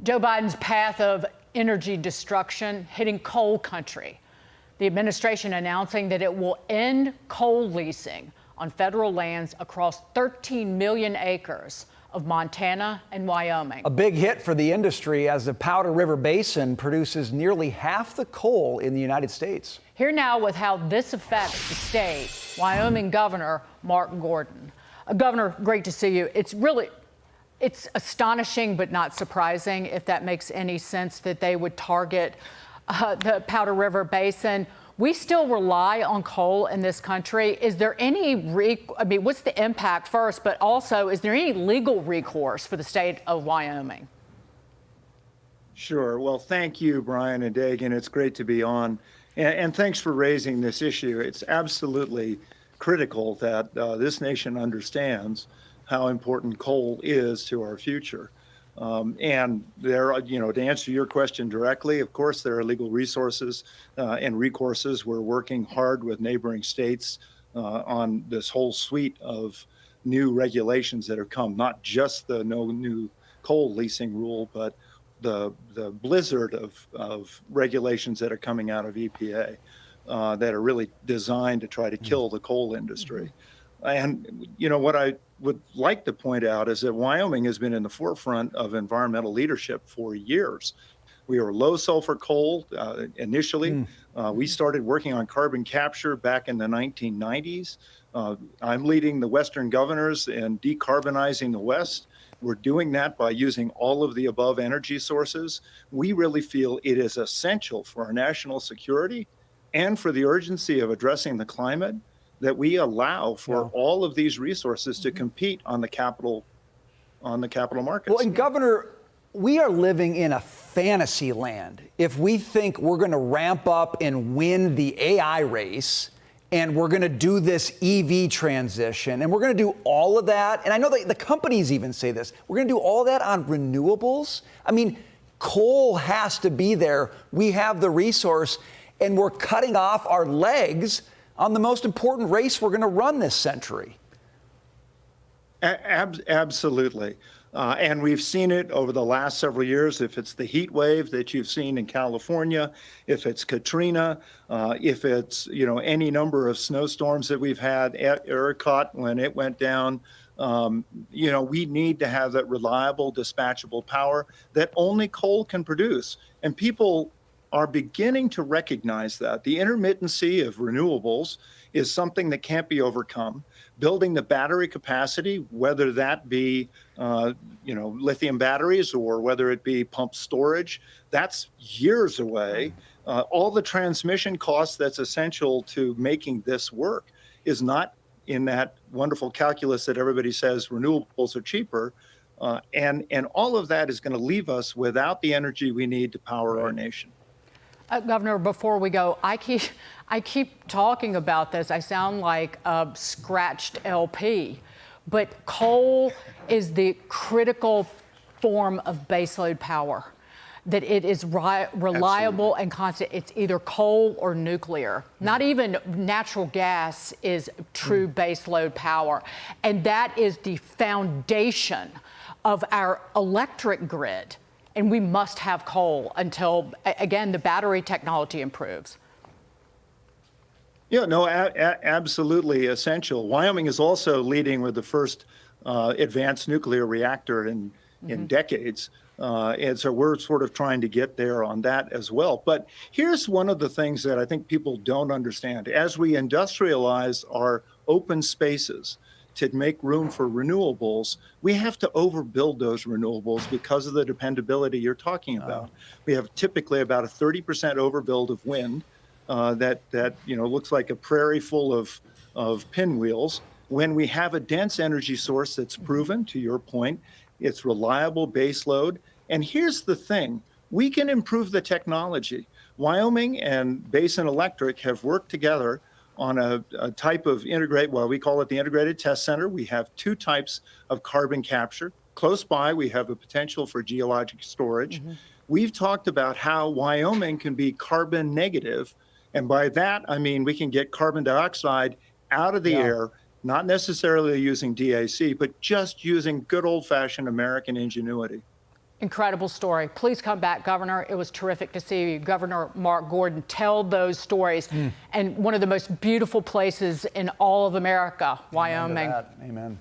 Joe Biden's path of energy destruction hitting coal country. The administration announcing that it will end coal leasing on federal lands across 13 million acres of Montana and Wyoming. A big hit for the industry as the Powder River Basin produces nearly half the coal in the United States. Here now with how this affects the state, Wyoming Governor Mark Gordon. Governor, great to see you. It's astonishing but not surprising, if that makes any sense, that they would target the Powder River Basin. We still rely on coal in this country. Is there any, what's the impact first, but also is there any legal recourse for the state of Wyoming? Sure. Well, thank you, Brian and Dagan. It's great to be on. And thanks for raising this issue. It's absolutely critical that this nation understands how important coal is to our future. And there are, to answer your question directly, of course, there are legal resources and recourses. We're working hard with neighboring states on this whole suite of new regulations that have come, not just the no new coal leasing rule, but the blizzard of regulations that are coming out of EPA that are really designed to try to kill the coal industry. And, what I would like to point out is that Wyoming has been in the forefront of environmental leadership for years. We were low sulfur coal initially. We started working on carbon capture back in the 1990s. I'm leading the Western governors in decarbonizing the West. We're doing that by using all of the above energy sources. We really feel it is essential for our national security and for the urgency of addressing the climate that we allow for all of these resources to compete on the capital markets. Well, and Governor, we are living in a fantasy land if we think we're going to ramp up and win the AI race, and we're going to do this EV transition, and we're going to do all of that. And I know that the companies even say this. We're going to do all that on renewables. I mean, coal has to be there. We have the resource, and we're cutting off our legs on the most important race we're going to run this century. Absolutely. And we've seen it over the last several years. If it's the heat wave that you've seen in California, if it's Katrina, if it's, any number of snowstorms that we've had at ERCOT when it went down, we need to have that reliable, dispatchable power that only coal can produce. And people are beginning to recognize that. The intermittency of renewables is something that can't be overcome. Building the battery capacity, whether that be, lithium batteries or whether it be pump storage, that's years away. All the transmission costs that's essential to making this work is not in that wonderful calculus that everybody says renewables are cheaper. And all of that is going to leave us without the energy we need to power our nation. Governor, before we go, I keep talking about this. I sound like a scratched LP, but coal is the critical form of baseload power, that it is reliable and constant. It's either coal or nuclear. Not even natural gas is true baseload power. And that is the foundation of our electric grid. And we must have coal until, again, the battery technology improves. Yeah, no, absolutely essential. Wyoming is also leading with the first advanced nuclear reactor in decades. And so we're sort of trying to get there on that as well. But here's one of the things that I think people don't understand. As we industrialize our open spaces to make room for renewables, we have to overbuild those renewables because of the dependability you're talking about. We have typically about a 30% overbuild of wind that looks like a prairie full of pinwheels. When we have a dense energy source that's proven, to your point, it's reliable base load. And here's the thing, we can improve the technology. Wyoming and Basin Electric have worked together on a type of we call it the Integrated Test Center. We have two types of carbon capture. Close by, we have a potential for geologic storage. We've talked about how Wyoming can be carbon negative. And by that, I mean, we can get carbon dioxide out of the air, not necessarily using DAC, but just using good old-fashioned American ingenuity. Incredible story. Please come back, Governor. It was terrific to see you. Governor Mark Gordon, tell those stories. And one of the most beautiful places in all of America, Wyoming. Amen.